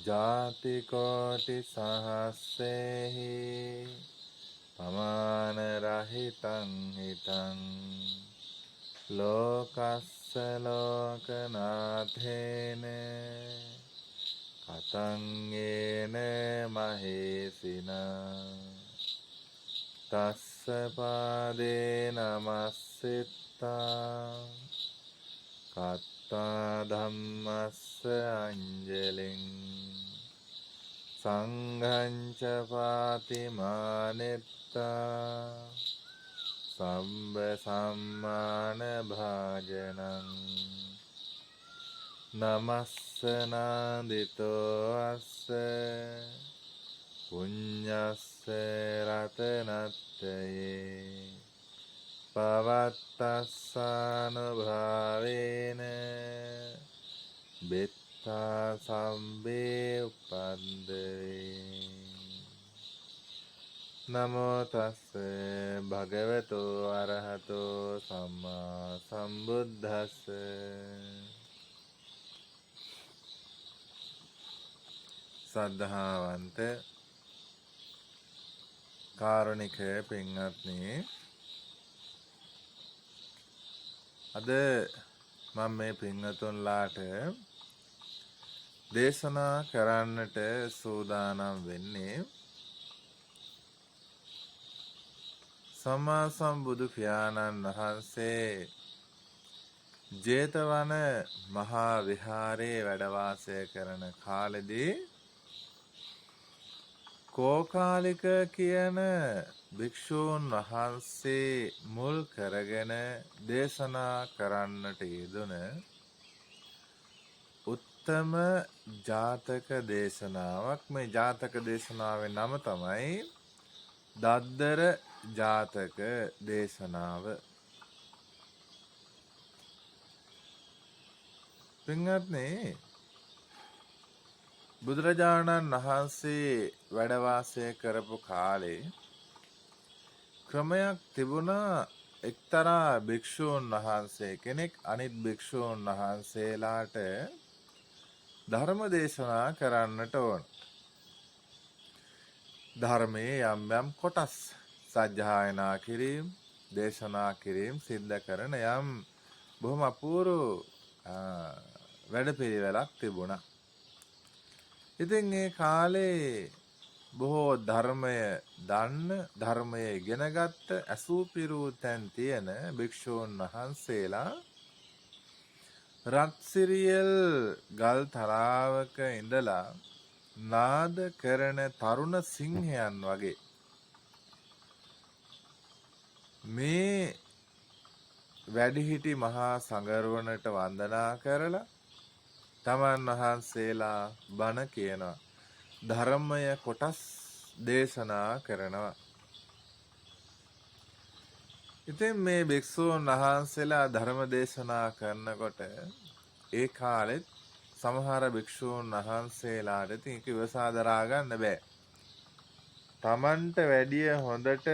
ජාති කෝටි සහස්සේහි පමාන රහිතං හිතං ලෝකස්ස ලෝකනාථේන කතං යේන මහේසිනා තස්ස පාදේ නමස්සිතා කත්තා ධම්මස්ස අංජලින් සංඝං ච පාතිමානෙත්තා සම්බ සම්මාන භාජනං නමස්සනාදිතෝ අස්ස පුඤ්ඤස්ස රතනත්තයේ පවත්තස්සානුභාවේන බෙත්තා සම්බේ උපන්දේ නමෝ තස්ස භගවතු අරහතෝ සම්මා සම්බුද්දස්ස සද්ධාවන්ත කාරුණික පින්වත්නි, අද මම මේ පින්වතුන්ලාට දේශනා කරන්නට සූදානම් වෙන්නේ සම්මා සම්බුදු පියාණන් වහන්සේ ජේතවන මහා විහාරයේ වැඩ වාසය කරන කාලෙදී කෝකාලික කියන භික්ෂූන් වහන්සේ මුල් කරගෙන දේශනා කරන්නට යෙදුන උත්තම ජාතක දේශනාවක්. මේ ජාතක දේශනාවේ නම තමයි දද්දර ජාතක දේශනාව. පින්වත්නි, බුදුරජාණන් වහන්සේ වැඩ වාසය කරපු කාලේ ක්‍රමයක් තිබුණා. එක්තරා භික්ෂූන් වහන්සේ කෙනෙක් අනිත් භික්ෂූන් වහන්සේලාට ධර්ම දේශනා කරන්නට ඕන. ධර්මයේ යම් යම් කොටස් සජ්ජායනා කිරීම, දේශනා කිරීම සිද්ධ කරන යම් බොහොම අපූර්ව වැඩපිළිවෙලක් තිබුණා. ඉතින් ඒ කාලේ බොහෝ ධර්මය දන්න, ධර්මය ඉගෙනගත්ත, ඇසූ පිරූ තැන් තියෙන භික්ෂූන් වහන්සේලා රත්සිරියල් ගල් තරාවක ඉඳලා නාද කරන තරුණ සිංහයන් වගේ මේ වැඩිහිටි මහා සංඝරුවනට වන්දනා කරලා තමන් වහන්සේලා බණ කියනවා, ධර්මය කොටස් දේශනා කරනවා. ඉතින් මේ භික්ෂූන් වහන්සේලා ධර්ම දේශනා කරනකොට ඒ කාලෙත් සමහර භික්ෂූන් වහන්සේලාට ඉතින් ඒක ඉවසා දරා ගන්න බෑ. තමන්ට වැඩිය හොඳට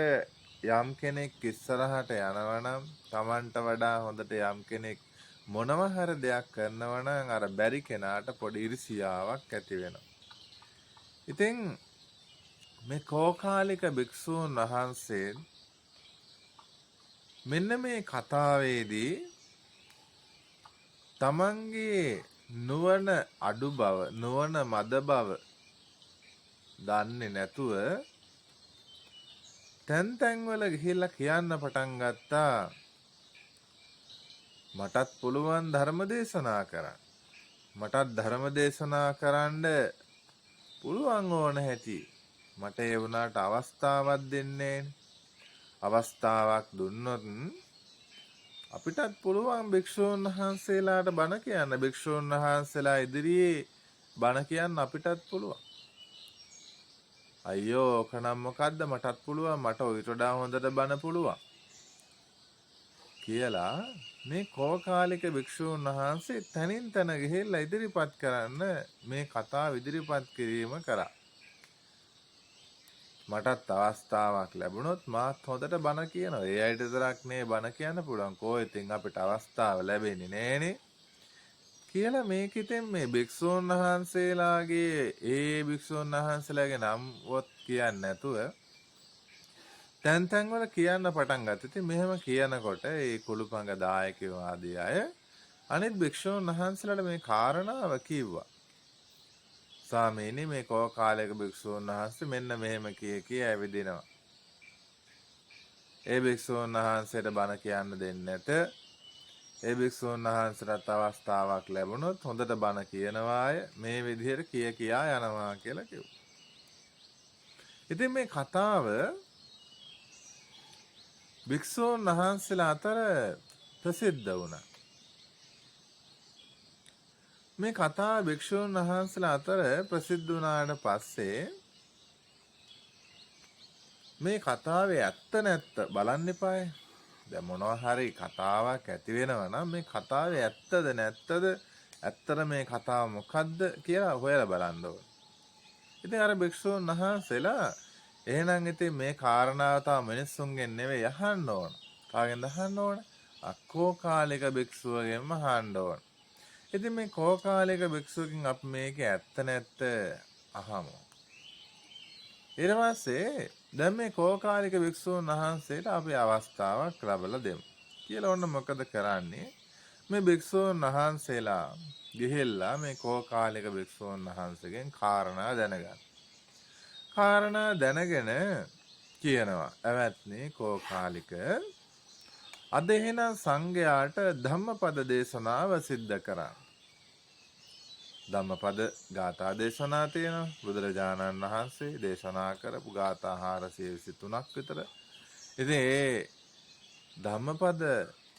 යම් කෙනෙක් ඉස්සරහට යනවනම්, තමන්ට වඩා හොඳට යම් කෙනෙක් මොනව හරි දෙයක් කරනවා නම් අර බැරි කෙනාට පොඩි ඉරිසියාවක් ඇති වෙනවා. ඉතින් මේ කෝකාලික භික්ෂූන් වහන්සේ මෙන්න මේ කතාවේදී තමන්ගේ නුවණ අඩු බව, නුවණ මද බව දන්නේ නැතුව තැන් තැන්වල ගිහිල්ලා කියන්න පටන් ගත්තා, මටත් පුළුවන් ධර්ම දේශනා කරන්න. මටත් ධර්ම දේශනා කරන්න පුළුවන් ඕන හැටි. මට ඒ වුණාට අවස්ථාවක් දෙන්නේ. අවස්ථාවක් දුන්නොත් අපිටත් පුළුවන් භික්ෂූන් වහන්සේලාට බණ කියන්න. භික්ෂූන් වහන්සේලා ඉදිරියේ බණ කියන්න අපිටත් පුළුවන්. අයියෝ ඕකනම් මොකද්ද, මටත් පුළුවන්, මට ඊට වඩා හොඳට බණ පුළුවන් කියලා මේ කෝකාලික භික්ෂූන් වහන්සේ තනින් තන ගිහිල්ලා ඉදිරිපත් කරන්න මේ කතාව ඉදිරිපත් කිරීම කරා. මටත් අවස්ථාවක් ලැබුණොත් මාත් හොඳට බණ කියනවා. ඒ අයට විතරක් නේ බණ කියන්න පුළුවන්. කොහේ ඉතින් අපිට අවස්ථාව ලැබෙන්නේ නෑනේ කියලා මේකෙන් මේ භික්ෂූන් වහන්සේලාගේ ඒ භික්ෂූන් වහන්සේලාගේ නම්වත් කියන්නේ නැතුව තැන් තැන් වල කියන්න පටන් ගත්තා. ඉතින් මෙහෙම කියනකොට ඒ කුළුපඟ දායකයෝ ආදී අය අනිත් භික්ෂූන් වහන්සේලාට මේ කාරණාව කිව්වා. ස්වාමීනි මේ කෝ කාලයක භික්ෂූන් වහන්සේ මෙන්න මෙහෙම කිය ඇවිදිනවා. ඒ භික්ෂූන් වහන්සේට බණ කියන්න දෙන්නේ නැත. ඒ භික්ෂූන් වහන්සේට අවස්ථාවක් ලැබුණොත් හොඳට බණ කියනවාය මේ විදිහට කියා යනවා කියලා කිව්වා. ඉතින් මේ කතාව භික්ෂූන් වහන්සේලා අතර ප්‍රසිද්ධ වුණා. මේ කතාව භික්ෂූන් වහන්සේලා අතර ප්‍රසිද්ධ වුණාට පස්සේ මේ කතාවේ ඇත්ත නැත්ත බලන්න එපායි. දැන් මොනවා හරි කතාවක් ඇති වෙනවා නම් මේ කතාවේ ඇත්තද නැත්තද ඇත්තට මේ කතාව මොකද්ද කියලා හොයලා බලන්න ඕනේ. ඉතින් අර භික්ෂූන් වහන්සේලා එහෙනම් ඉතින් මේ කාරණාව තම මිනිස්සුන්ගෙන් නෙවෙයි අහන්න ඕන. කාගෙන්ද අහන්න ඕන? අක්කෝ කාලික භික්ෂුවගෙන්ම අහන්න ඕන. ඉතින් මේ කෝකාලික භික්ෂුවකින් අපි මේකේ ඇත්ත නැත්ත අහමු. ඊට පස්සේ දැන් මේ කෝකාලික භික්ෂුන් වහන්සේට අපි අවස්ථාවක් ලැබලා දෙමු. කියලා ඔන්න මොකද කරන්නේ? මේ භික්ෂුන් වහන්සේලා ගිහිල්ලා මේ කෝකාලික භික්ෂුන් වහන්සේගෙන් කාරණා දැනගන්න. කාරණා දැනගෙන කියනවා "ඇවැත්නි කෝකාලික අද එහෙනම් සංඝයාට ධම්මපද දේශනාව සිද්ධ කරන්න." ධම්මපද ගාථා දේශනා තියෙනවා. බුදුරජාණන් වහන්සේ දේශනා කරපු ගාථා 423ක් විතර. ඉතින් ඒ ධම්මපද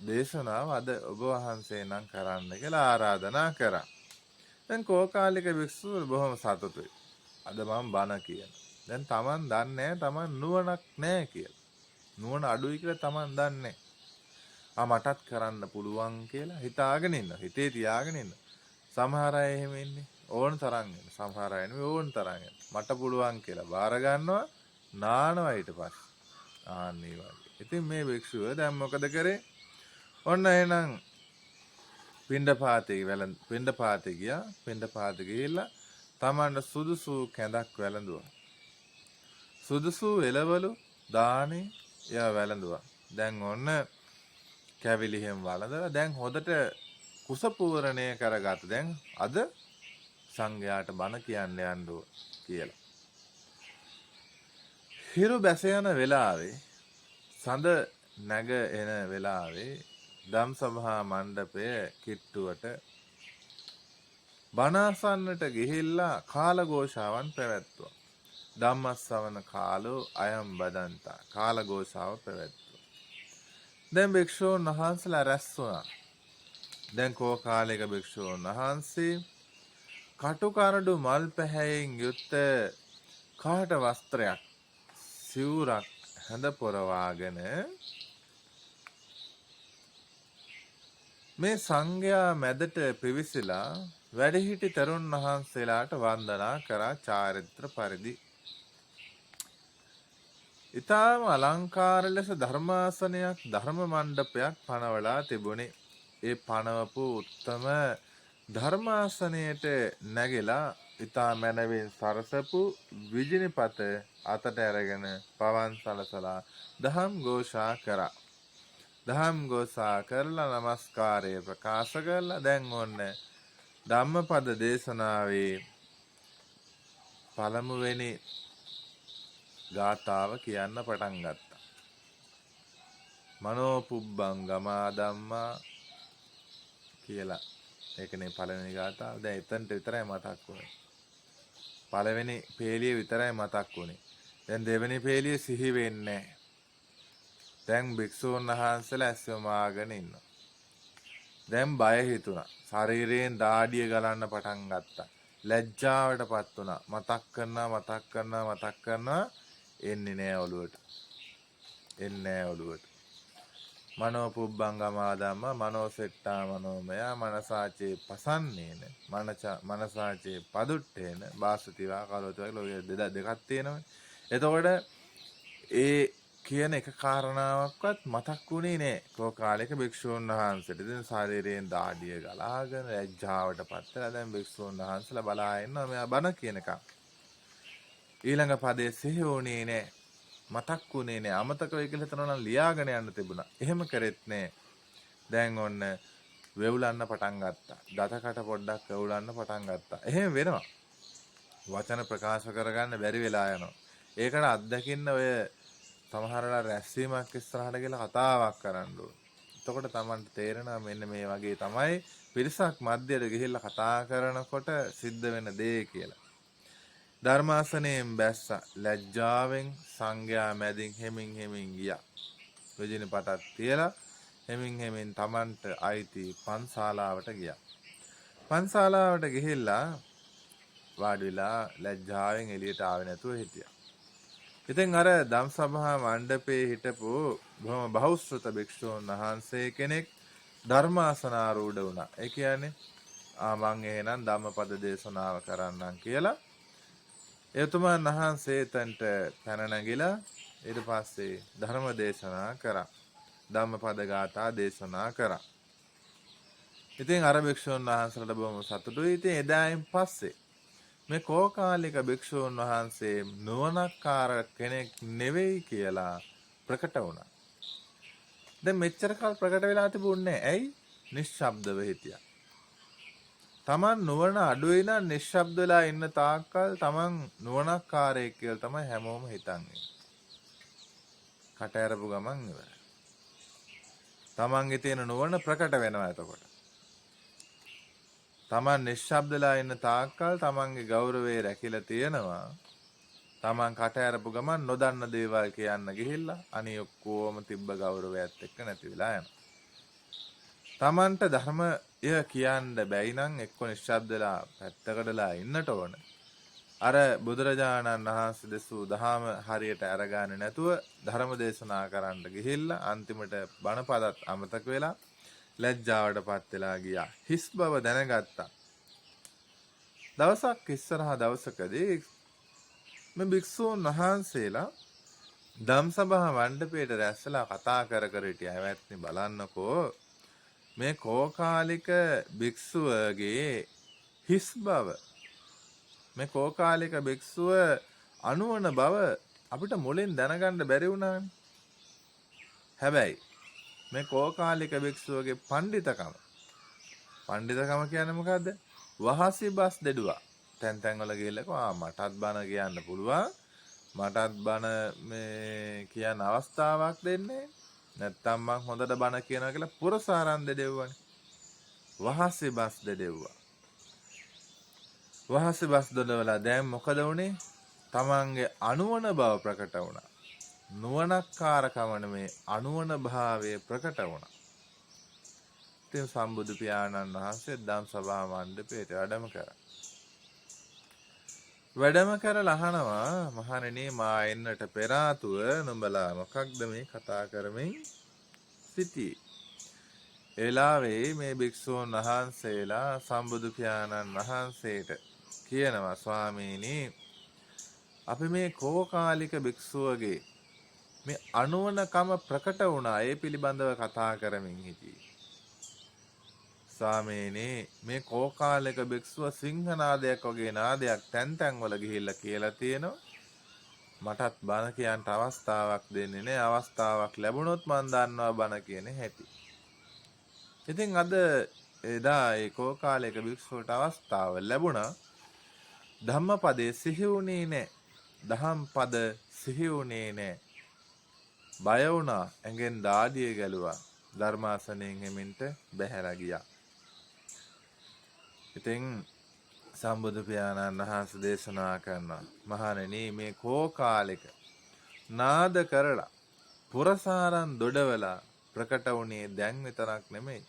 දේශනාව අද ඔබ වහන්සේ නම් කරන්න කියලා ආරාධනා කරා. දැන් කෝකාලික භික්ෂුව බොහොම සතුටුයි. අද මම බණ කියන. දැන් Taman දන්නේ Taman නුවණක් නැහැ කියලා. නුවණ අඩුයි කියලා Taman දන්නේ. මටත් කරන්න පුළුවන් කියලා හිතාගෙන ඉන්න. හිතේ තියාගෙන ඉන්න. සමහර අය එහෙම ඉන්නේ. ඕන තරම් ඉන්න. සමහර අය නෙවෙයි ඕන තරම් ඉන්න. මට පුළුවන් කියලා බාර ගන්නවා නානවා ඊට පස්සේ. ආන්නේ වගේ. ඉතින් මේ භික්ෂුව දැන් මොකද කරේ? ඔන්න එහෙනම් පිණ්ඩපාතේ ගියා. පිණ්ඩපාතේ ගිහිල්ලා තමන්ට සුදුසු කැඳක් වැළඳුවා. සුදුසු එළවලු දානේ එයා වැළඳුවා. දැන් ඔන්න කැවිලිහෙන් වළඳලා දැන් හොදට කුස පූරණය කරගත්ත. දැන් අද සංඝයාට බණ කියන්න යන්න කියලා. හිරු බැස යන වෙලාවේ සඳ නැග එන වෙලාවේ ධම්සභා මණ්ඩපයේ කිට්ටුවට බණ අසන්නට ගිහිල්ලා කාලഘോഷාවන් පැවැත්තුවා. ධම්මස්සවන කාලෝ අයම් බදන්තා කාලഘോഷාව පැවැත්තුවා. දැන් භික්ෂූන් වහන්සේලා රැස් වුණා. දැන් කෝකාලික භික්ෂූන් වහන්සේ කටු කරඩු මල් පැහැයෙන් යුත් කාට වස්ත්‍රයක් සිවුරක් හැඳ පොරවාගෙන මේ සංඝයා මැදට පිවිසිලා වැඩිහිටි තරුණ වහන්සේලාට වන්දනා කරා චාරිත්‍ර පරිදි. ඊටාම අලංකාර ලෙස ධර්මාසනයක් ධර්ම මණ්ඩපයක් පනවලා තිබුණේ. ඒ පනවපු උත්තම ධර්මාසනයට නැගිලා ඊටා මැනවින් සරසපු විජිනිපත අතට අරගෙන පවන් සලසලා දහම් ഘോഷා කරා. දහම් ഘോഷා කරලා নমස්කාරය ප්‍රකාශ කරලා දැන් ඔන්න ධම්මපද දේශනාවේ පළමුවෙනි ගාථාව කියන්න පටන් ගත්තා. මනෝ පුබ්බංගමා ධම්මා කියලා. ඒකනේ පළවෙනි ගාථාව. දැන් එතනට විතරයි මතක් වුනේ. පළවෙනි පේලිය විතරයි මතක් වුනේ. දැන් දෙවෙනි පේලිය සිහි වෙන්නේ නැහැ. දැන් භික්ෂූන් වහන්සේලා ඇස්වමාගෙන ඉන්නවා. දැන් බය හිතුණා. ශරීරයෙන් දාඩිය ගලන්න පටන් ගත්තා. ලැජ්ජාවටපත් වුණා. මතක් කරනවා එන්නේ නෑ ඔළුවට. මනෝ පුබ්බංගමා ධම්ම මනෝ සෙට්ටා මනෝමය මනසාචේ පසන්නේන මනසාචේ පදුට්ටේන බාසතිවා කලොත් වගේ ලෝකෙ දෙකක් තියෙනවනේ. එතකොට ඒ කියන එක කාරණාවක්වත් මතක් වුණේ නෑ. කෝකාලික භික්ෂූන් වහන්සේට. ඉතින් ශරීරයෙන් දාඩිය ගලාගෙන ලැජ්ජාවට පත් වෙලා දැන් භික්ෂූන් වහන්සේලා බලා ඉන්නවා මෙයා බණ කියනකම්. ඊළඟ පදයේ සිහි වුණේ නෑ. මතක් වුණේ නෑ. අමතක වෙයි කියලා හිතනවා නම් ලියාගෙන යන්න තිබුණා. එහෙම කරෙත් නෑ. දැන් ඔන්න වෙවුලන්න පටන් ගත්තා. දතකට පොඩ්ඩක් වෙවුලන්න පටන් ගත්තා. එහෙම වෙනවා. වචන ප්‍රකාශ කරගන්න බැරි වෙලා යනවා. ඒකට අත්දකින්න ඔය සමහරවල් රැස්වීමක් ඉස්සරහට ගිහලා කතාවක් කරන්න ඕන. එතකොට Tamanට තේරෙනවා මෙන්න මේ වගේ තමයි පිරිසක් මැදට ගිහිල්ලා කතා කරනකොට සිද්ධ වෙන දේ කියලා. ධර්මාසනයෙන් බැස්සා ලැජ්ජාවෙන් සංඝයා මැදින් හෙමින් ගියා. විජින පටක් තියලා හෙමින් Tamanට අයිති පන්සාලාවට ගියා. පන්සාලාවට ගිහිල්ලා වාඩි වෙලා ලැජ්ජාවෙන් එළියට ආවේ නැතුව හිටියා. ඉතින් අර ධම්සභා මණ්ඩපේ හිටපු බොහොම බහුශ්‍රත භික්ෂූන් වහන්සේ කෙනෙක් ධර්මාසනාරූඪ වුණා. ඒ කියන්නේ මං එහෙනම් ධම්මපද දේශනාව කරන්නම් කියලා එතුමන් වහන්සේ එතනට පැන නැගිලා ඊට පස්සේ ධර්ම දේශනා කරා. ධම්මපද ගාථා දේශනා කරා. ඉතින් අර භික්ෂූන් වහන්සේලාට බොහොම සතුටුයි. ඉතින් එදායින් පස්සේ මේ කෝකාලික භික්ෂූන් වහන්සේ නුවණක්කාර කෙනෙක් නෙවෙයි කියලා ප්‍රකට වුණා. දැන් මෙච්චර කල් ප්‍රකට වෙලා තිබුණේ ඇයි? නිශ්ශබ්දව හිටියා. Taman නුවණ අඩුයි නම් නිශ්ශබ්ද වෙලා ඉන්න තාක්කල් Taman නුවණක්කාරයෙක් කියලා තමයි හැමෝම හිතන්නේ. කට ඇරපු ගමන් ඉවරයි. Tamanගේ තියෙන නුවණ ප්‍රකට වෙනවා එතකොට. Taman නිශ්ශබ්දලා ඉන්න තාක්කල් Tamanගේ ගෞරවය රැකිලා තියෙනවා. Taman කට ඇරපු ගමන් නොදන්න දේවල් කියන්න ගිහිල්ලා අනිය ඔක්කොම තිබ්බ ගෞරවයත් එක්ක නැති වෙලා යනවා. Tamanට ධර්මය කියන්න බැයි නම් එක්ක නිශ්ශබ්දලා පැත්තකටලා ඉන්නට ඕන. අර බුදුරජාණන් වහන්සේ දෙසූ දහම හරියට අරගන්නේ නැතුව ධර්ම දේශනා කරන්න ගිහිල්ලා අන්තිමට බණපදත් අමතක වෙලා ලැජ්ජාවටපත් වෙලා ගියා. හිස් බව දැනගත්තා. දවසක් ඉස්සරහා දවසකදී මේ භික්ෂූන් වහන්සේලා ධම්සභා මණ්ඩපයට රැස්ලා කතා කර හිටියා. ඇවැත්නි බලන්නකෝ මේ කෝකාලික භික්ෂුවගේ හිස් බව, මේ කෝකාලික භික්ෂුව අනුවන බව අපිට මුලින් දැනගන්න බැරි වුණානේ. හැබැයි මේ කෝකාලික භික්ෂුවගේ පඬිතකම කියන්නේ මොකද්ද? වහසි බස් දෙඩුවා. තැන් වල ගිහලා මටත් බණ කියන්න පුළුවන්. මටත් බණ මේ කියන අවස්ථාවක් දෙන්නේ. නැත්තම් මං හොඳට බණ කියනවා කියලා පුරසාරන් දෙඩෙව්වනේ. වහසි බස් දෙඩෙව්වා. වහසි බස් දෙඩවලා දැන් මොකද වුනේ? තමන්ගේ අනුවන බව ප්‍රකට වුණා. නුවණක්කාරකම නෙමේ අනුවන භාවය ප්‍රකට වුණා. ඉතින් සම්බුදු පියාණන් වහන්සේ ධම්සභා මණ්ඩපයට වැඩම කරා. වැඩම කරලා අහනවා මහණෙනි මා එන්නට පෙර ආතුව නුඹලා මොකක්ද මේ කතා කරමින් සිටියේ? එලාවේ මේ භික්ෂූන් වහන්සේලා සම්බුදු පියාණන් වහන්සේට කියනවා ස්වාමීනි අපි මේ කෝකාලික භික්ෂුවගේ මේ අනුවණකම ප්‍රකට වුණා. ඒ පිළිබඳව කතා කරමින් හිටියේ. ස්වාමීනි මේ කෝකාලික භික්ෂුව සිංහනාදයක් වගේ නාදයක් තැන් වල ගිහිල්ලා කියලා තියෙනවා. මටත් බණ කියන්න අවස්ථාවක් දෙන්නේ නැහැ. අවස්ථාවක් ලැබුණොත් මන් දන්නවා බණ කියන හැටි. ඉතින් අද එදා ඒ කෝකාලික භික්ෂුවට අවස්ථාව ලැබුණා. ධම්මපදයේ සිහි වුණේ නැහැ. දහම් පද සිහි වුණේ නැහැ. බය වුණා. ඇඟෙන් දාඩිය ගැලුවා. ධර්මාසනයෙන් එමින්ට බැහැලා ගියා. ඉතින් සම්බුදු පියාණන් වහන්සේ දේශනා කරනවා මහණෙනි මේ කෝකාලික නාද කරලා පුරසාරන් දොඩවලා ප්‍රකට වුණේ දැන් විතරක් නෙමෙයි.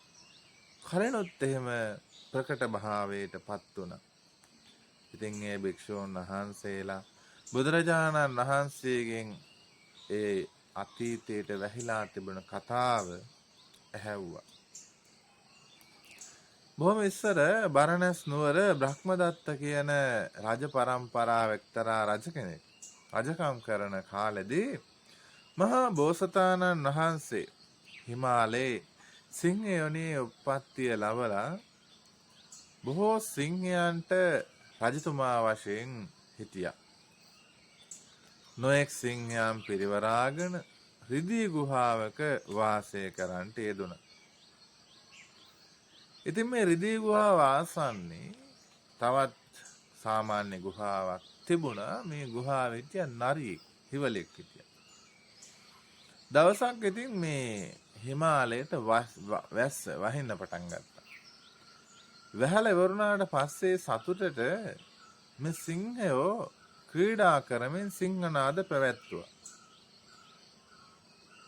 කලිනුත් එහෙම ප්‍රකට භාවයටපත් වුණා. ඉතින් මේ භික්ෂූන් වහන්සේලා බුදුරජාණන් වහන්සේගෙන් ඒ අතීතයට වැහිලා තිබුණ කතාව ඇහැව්වා. බොහොම ඉස්සර බරණැස් නුවර බ්‍රහ්මදත්ත කියන රජ පරම්පරාව එක්තරා රජ කෙනෙක් රජකම් කරන කාලෙදී මහා බෝසතාණන් වහන්සේ හිමාලයේ සිංහ යොනේ උප්පත්තිය ලබලා බොහෝ සිංහයන්ට රජතුමා වශයෙන් හිටියා. නොයෙක් සිංහයන් පිරිවරාගෙන රිදී ගුහාවක වාසය කරන්නට යෙදුණා. ඉතින් මේ රිදී ගුහාව ආසන්නේ තවත් සාමාන්‍ය ගුහාවක් තිබුණා. මේ ගුහාවේ හිටිය නරියෙක්, හිවලෙක් හිටියා. දවසක් ඉතින් මේ හිමාලයට වැස්ස වහින්න පටන් ගත්තා. වැහල ඉවරුණාට පස්සේ සතුටට මේ සිංහයෝ ක්‍රීඩා කරමින් සිංහනාද පැවැත්තුවා.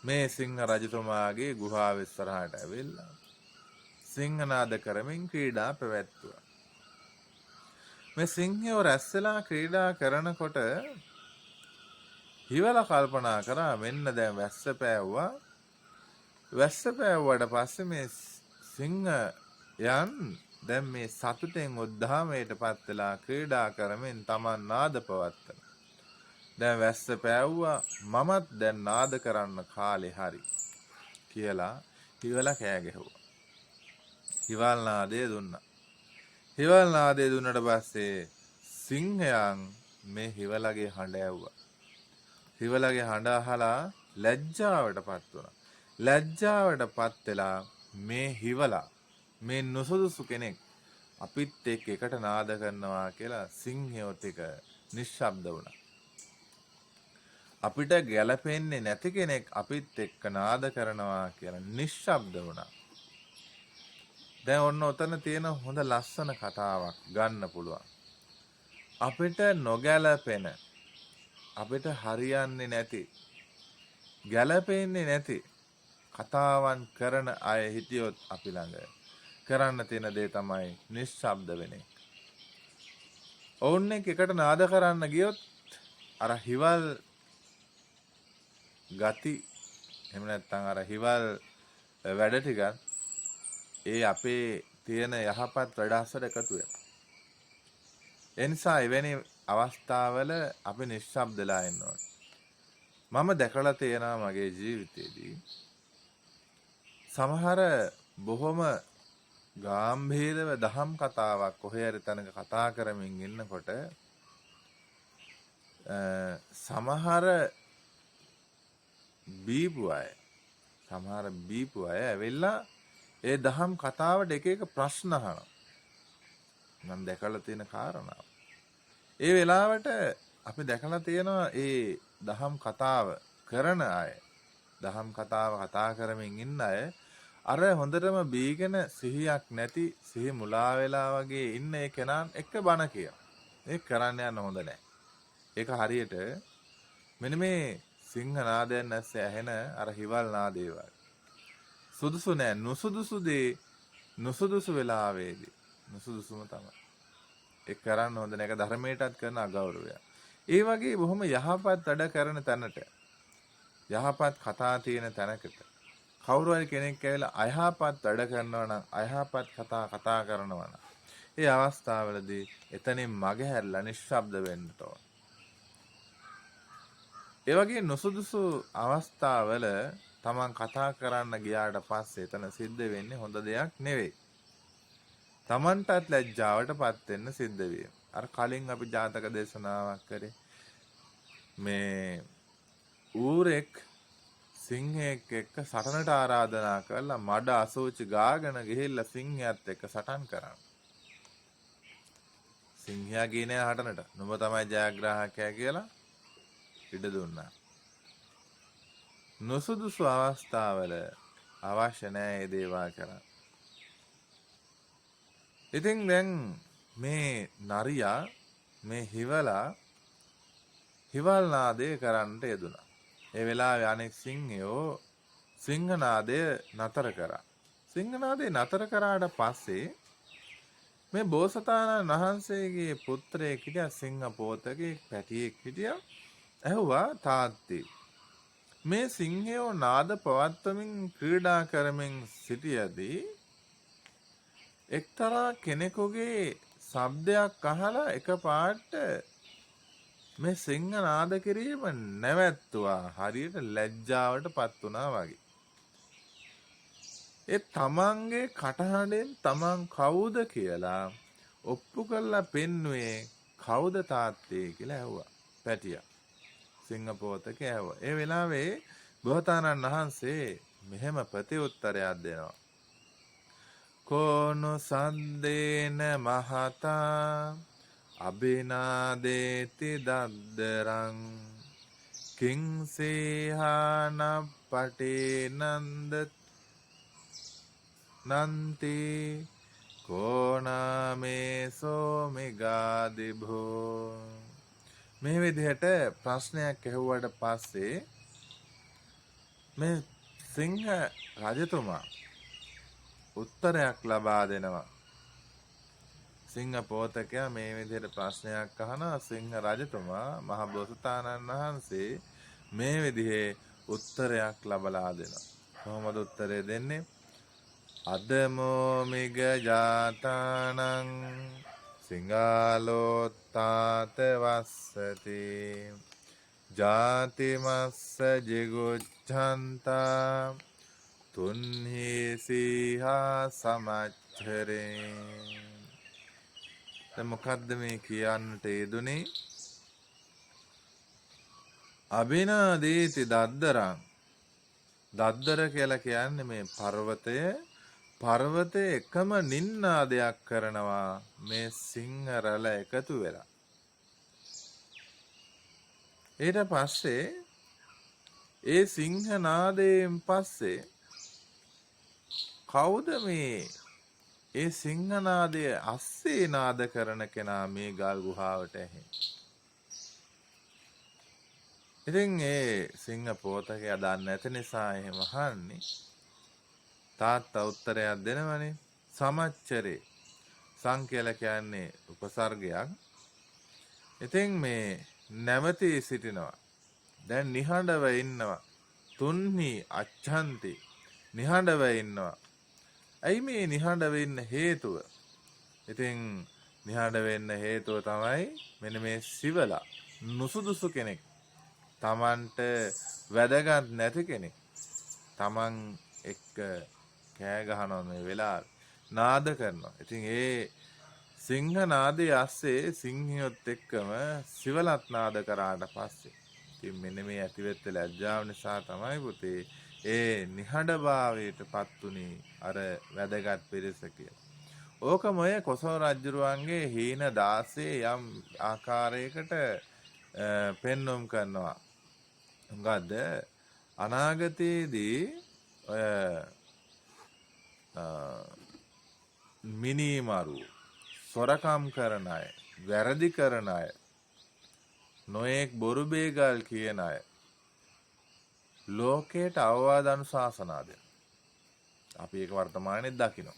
මේ සිංහ රජතුමාගේ ගුහාව ඉස්සරහට ඇවිල්ලා සිංහනාද කරමින් ක්‍රීඩා පැවැත්තුවා. මේ සිංහයෝ රැස් වෙලා ක්‍රීඩා කරනකොට හිවල කල්පනා කරා මෙන්න දැන් වැස්ස පෑවුවා. වැස්ස පෑවුවට පස්සේ මේ සිංහයන් දැන් මේ සතුටෙන් උද්දාමයටපත් වෙලා ක්‍රීඩා කරමින් Taman නාද පවත්තන. දැන් වැස්ස පෑවුවා මමත් දැන් නාද කරන්න කාලේ හරි කියලා හිවල කෑ ගැහුවා. හිවල් නාදය දුන්නා. හිවල් නාදය දුන්නට පස්සේ සිංහයන් මේ හිවලගේ හඬ ඇහුවා. හිවලගේ හඬ අහලා ලැජ්ජාවටපත් වුණා. ලැජ්ජාවටපත් වෙලා මේ හිවලා මේ නුසුදුසු කෙනෙක් අපිත් එකට නාද කරනවා කියලා සිංහයෝ ටික නිශ්ශබ්ද වුණා. අපිට ගැළපෙන්නේ නැති කෙනෙක් අපිත් එක්ක නාද කරනවා කියලා නිශ්ශබ්ද වුණා. දැන් ඔන්න ඔතන තියෙන හොඳ ලස්සන කතාවක් ගන්න පුළුවන්. අපිට නොගැලපෙන, අපිට හරියන්නේ නැති, ගැළපෙන්නේ නැති කතාවන් කරන අය හිටියොත් අපි ළඟ කරන්න තියෙන දේ තමයි නිශ්ශබ්ද වෙන එක. ඔවුන් එකට නාද කරන්න ගියොත් අර හිවල් ගති එහෙම නැත්නම් අර හිවල් වැඩ ටිකත් ඒ අපේ තියෙන යහපත් වැඩහසට එකතු වෙනවා. ඒ නිසා එවැනි අවස්ථාවල අපි නිශ්ශබ්දලා ඉන්න ඕනේ. මම දැකලා තියෙනවා මගේ ජීවිතේදී සමහර බොහොම ගාම්භීරව දහම් කතාවක් කොහේ හරි තැනක කතා කරමින් ඉන්නකොට සමහර බීපු අය ඇවිල්ලා ඒ දහම් කතාවට එක එක ප්‍රශ්න අහනවා. මම දැකලා තියෙන කාරණා. ඒ වෙලාවට අපි දැකලා තියෙනවා ඒ දහම් කතාව කරන අය, දහම් කතාව කතා කරමින් ඉන්න අය අර හොඳටම බීගෙන සිහියක් නැති, සිහි මුලා වෙලා වගේ ඉන්න ඒ කෙනාන් එක්ක බණ කියනවා. ඒක කරන්න යන්න හොඳ නැහැ. ඒක හරියට මෙන්න මේ සිංහ නාදයන් ඇස්සේ ඇහෙන අර හිවල් නාදේ වගේ. සුදුසු නෑ, නුසුදුසු දේ නුසුදුසු වෙලාවේදී නුසුදුසුම තමයි. ඒක කරන්න හොඳ නැහැ. ඒක ධර්මයටත් කරන අගෞරවය. ඒ වගේ බොහොම යහපත් වැඩ කරන තැනට, යහපත් කතා තියෙන තැනකට කවුරු හරි කෙනෙක් ඇවිල්ලා අයහපත් වැඩ කරනවා නම්, අයහපත් කතා කරනවා නම්, ඒ අවස්ථාවලදී එතනින් මගහැරලා නිශ්ශබ්ද වෙන්න ඕන. ඒ වගේ නුසුදුසු අවස්ථාවල තමන් කතා කරන්න ගියාට පස්සේ එතන සිද්ධ වෙන්නේ හොඳ දෙයක් නෙවෙයි. තමන්ටත් ලැජ්ජාවටපත් වෙන්න සිද්ධ වෙනවා. අර කලින් අපි ජාතක දේශනාවක් කරේ මේ ඌරෙක් සිංහයෙක් එක්ක සටනට ආරාධනා කරලා මඩ අසෝචි ගාගෙන ගිහිල්ලා සිංහයාත් එක්ක සටන් කරා. සිංහයා ගියේ නෑ හටනට. නුඹ තමයි ජයග්‍රාහකයා කියලා ඉඩ දුන්නා. නුසුදුසු අවස්ථාවල අවශ්‍ය නෑ මේ දේවල් කරන්න. ඉතින් දැන් මේ නරියා මේ හිවලා හිවල් නාදය කරන්නට යෙදුණා. ඒ වෙලාවේ අනෙක් සිංහයෝ සිංහනාදය නතර කරා. සිංහනාදය නතර කරාට පස්සේ මේ බෝසතාණන් වහන්සේගේ පුත්‍රයෙක් හිටියා, සිංහ පෝතකේ පැටියෙක් හිටියා. ඇහුවා තාත්තේ මේ සිංහයෝ නාද පවත්වමින් ක්‍රීඩා කරමින් සිටියදී එක්තරා කෙනෙකුගේ ශබ්දයක් අහලා එකපාරට මේ සිංහ නාද කිරීම නැවැත්තුවා. හරියට ලැජ්ජාවට පත් වුණා වගේ. ඒ තමන්ගේ කටහඬෙන් තමන් කවුද කියලා ඔප්පු කරලා පෙන්නුවේ කවුද තාත්තේ කියලා ඇහුවා. පැටියා. සිංහ පෝතක ඇහුවා. ඒ වෙලාවේ බෝසතාණන් වහන්සේ මෙහෙම ප්‍රතිඋත්තරයක් දෙනවා. කෝනු සද්දේන මහතා අබිනාදේති දද්දරං කිංසේහාන පටේ නන්ති කෝනාමේසෝ මිගාදිභෝ. මේ විදිහට ප්‍රශ්නයක් ඇහුවට පස්සේ මේ සිංහ රජතුමා උත්තරයක් ලබා දෙනවා. සිංහ පෝතකයා මේ විදිහට ප්‍රශ්නයක් අහනවා. සිංහ රජතුමා මහ බෝසතාණන් වහන්සේ මේ විදිහේ උත්තරයක් ලබලා දෙනවා. කොහොමද උත්තරය දෙන්නේ? අදමෝ මිග ජාතානං සිංහලෝත්තාත වස්සති ජාතිමස්ස ජිගුච්ඡන්තා තුන්හි සීහා සමච්චරේ. දැන් මොකද්ද මේ කියන්නට යෙදුනේ? අබිනාදීති දද්දරං. දද්දර කියලා කියන්නේ මේ පර්වතය එකම නින්නාදයක් කරනවා මේ සිංහ රැළ එකතු වෙලා. ඊට පස්සේ ඒ සිංහ නාදයෙන් පස්සේ කවුද මේ ඒ සිංහ නාදය අස්සේ නාද කරන කෙනා මේ ගල් ගුහාවට ඇහෙන්නේ? ඉතින් ඒ සිංහ පෝතකයා දන්නේ නැති නිසා එහෙම අහන්නේ. තාත්තා උත්තරයක් දෙනවනේ. සමච්චරේ. සං කියලා කියන්නේ උපසර්ගයක්. ඉතින් මේ නැවතී සිටිනවා. දැන් නිහඬව ඉන්නවා. තුන්හි අච්ඡන්ති. නිහඬව ඉන්නවා. ඇයි මේ නිහඬව ඉන්න හේතුව? ඉතින් නිහඬ වෙන්න හේතුව තමයි මෙන්න මේ සිවලා නුසුදුසු කෙනෙක්. තමන්ට වැදගත් නැති කෙනෙක්. තමන් එක්ක කෑ ගහනවා මේ වෙලාවේ. නාද කරනවා. ඉතින් ඒ සිංහ නාදයේ ඇස්සේ සිංහයොත් එක්කම සිවලත් නාද කරාට පස්සේ ඉතින් මෙන්න මේ ඇතිවෙච්ච ලැජ්ජාව නිසා තමයි පුතේ ඒ නිහඬභාවයට පත් උනේ අර වැදගත් පිරිස කියලා. ඕකමය කොසල් රජුරුවන්ගේ හීන 16 යම් ආකාරයකට පෙන්වුම් කරනවා. මොකද්ද? අනාගතයේදී ඔය මිනිමරු සොරකම් කරන අය, වැරදි කරන අය, නොයෙක් බොරු බේගල් කියන අය ලෝකයට අවවාද අනුශාසනා දෙනවා. අපි ඒක වර්තමානයේ දකිනවා.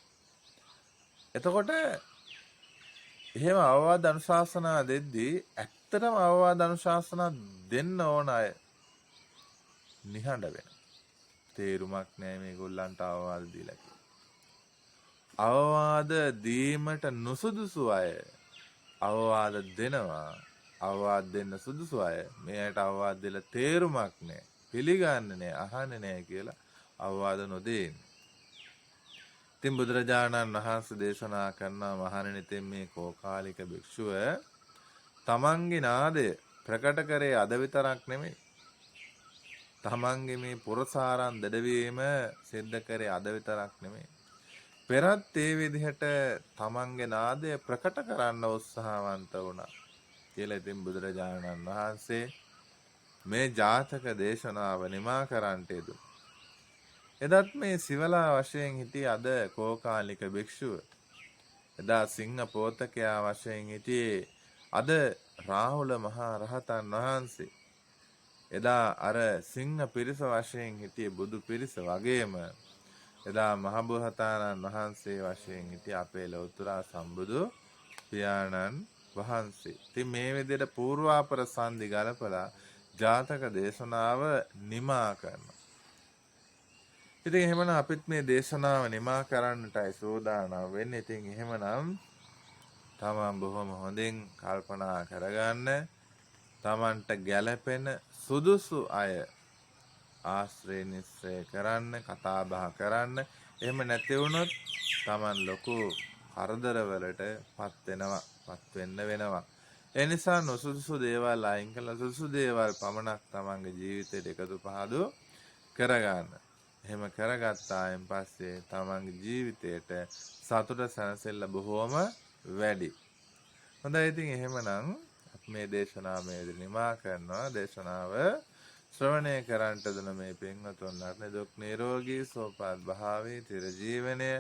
එතකොට එහෙම අවවාද අනුශාසනා දෙද්දී ඇත්තටම අවවාද අනුශාසනා දෙන්න ඕන අය නිහඬ වෙන. තේරුමක් නැහැ මේගොල්ලන්ට අවවාද දීලා කියලා. අවවාද දීමට නුසුදුසු අය අවවාද දෙනවා. අවවාද දෙන්න සුදුසු අය මෙයට අවවාද දෙලා තේරුමක් නැහැ. පිළිගන්නේ නැහැ, අහන්නේ නැහැ කියලා අවවාද නොදෙන්නේ. ඉතින් බුදුරජාණන් වහන්සේ දේශනා කරනවා මහණෙනි ඉතින් මේ කෝකාලික භික්ෂුව තමන්ගේ නාදය ප්‍රකට කරේ අද විතරක් නෙමෙයි. තමන්ගේ මේ පුරසාරන් දෙඩවීම සිද්ධ කරේ අද විතරක් නෙමෙයි. පෙරත් ඒ විදිහට තමන්ගේ නාදය ප්‍රකට කරන්න උත්සාහවන්ත වුණා කියලා ඉතින් බුදුරජාණන් වහන්සේ මේ ජාතක දේශනාව නිමා කරන්නට යෙදුණා. එදත් මේ සිවලා වශයෙන් හිටිය අද කෝකාලික භික්ෂුව. එදා සිංහ පෝතකයා වශයෙන් හිටියේ අද රාහුල මහා රහතන් වහන්සේ. එදා අර සිංහ පිරිස වශයෙන් හිටියේ බුදු පිරිස වගේම එදා මහබෝසතාණන් වහන්සේ වශයෙන් හිටිය අපේ ලෞතර සම්බුදු පියාණන් වහන්සේ. ඉතින් මේ විදිහට පූර්වාපර සංදි ගලපලා ජාතක දේශනාව නිමා කරනවා. ඉතින් එහෙමනම් අපිත් මේ දේශනාව නිමා කරන්නටයි සූදානම් වෙන්නේ. ඉතින් එහෙමනම් තමන් බොහොම හොඳින් කල්පනා කරගන්න. තමන්ට ගැළපෙන සුදුසු අය ආශ්‍රය නිස්සය කරන්න, කතා බහ කරන්න. එහෙම නැති වුණොත් තමන් ලොකු කරදරවලට පත් වෙන්න වෙනවා. ඒ නිසා නොසුදුසු දේවල් අයින් කරලා සුදුසු දේවල් පමණක් තමන්ගේ ජීවිතයට එකතු පහදු කරගන්න. එහෙම කරගත්තායින් පස්සේ තමන්ගේ ජීවිතයට සතුට සැනසෙල්ල බොහෝම වැඩි. හොඳයි ඉතින් එහෙමනම් මේ දේශනාව මේ විදිහට නිමා කරනවා. දේශනාව ශ්‍රවණය කරන්ට දුන මේ පින්වතුන්ලට දුක් නිරෝගී සුවපත් භාවයේ චිරජීවනය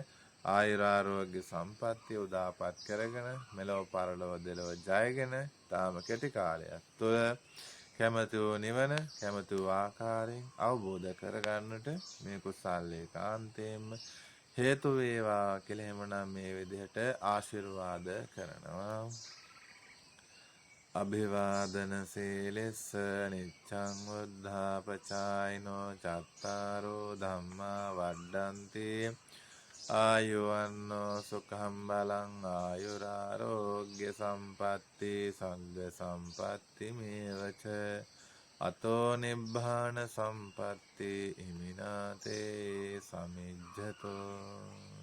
ආයුරාරෝග්‍ය සම්පන්නිය උදාපත් කරගෙන මෙලොව පරලොව දෙලොව ජයගෙන තාම කෙටි කාලයක් තුළ කැමති වූ නිවන කැමති වූ ආකාරයෙන් අවබෝධ කරගන්නට මේ කුසල් ඒකාන්තයෙන්ම හේතු වේවා කියලා එහෙමනම් මේ විදිහට ආශිර්වාද කරනවා. අභිවාදන සීලෙස්ස නිච්ඡං වද්ධාපචායිනෝ චත්තාරෝ ධම්මා වඩ්ඩන්ති ආයුවන්නෝ සුඛං බලං ආයුරාරෝග්‍ය සම්පatti සංඝ සම්පatti මේවච අතෝ නිබ්බාන සම්පatti හිමිනාතේ සමිජ්ජතෝ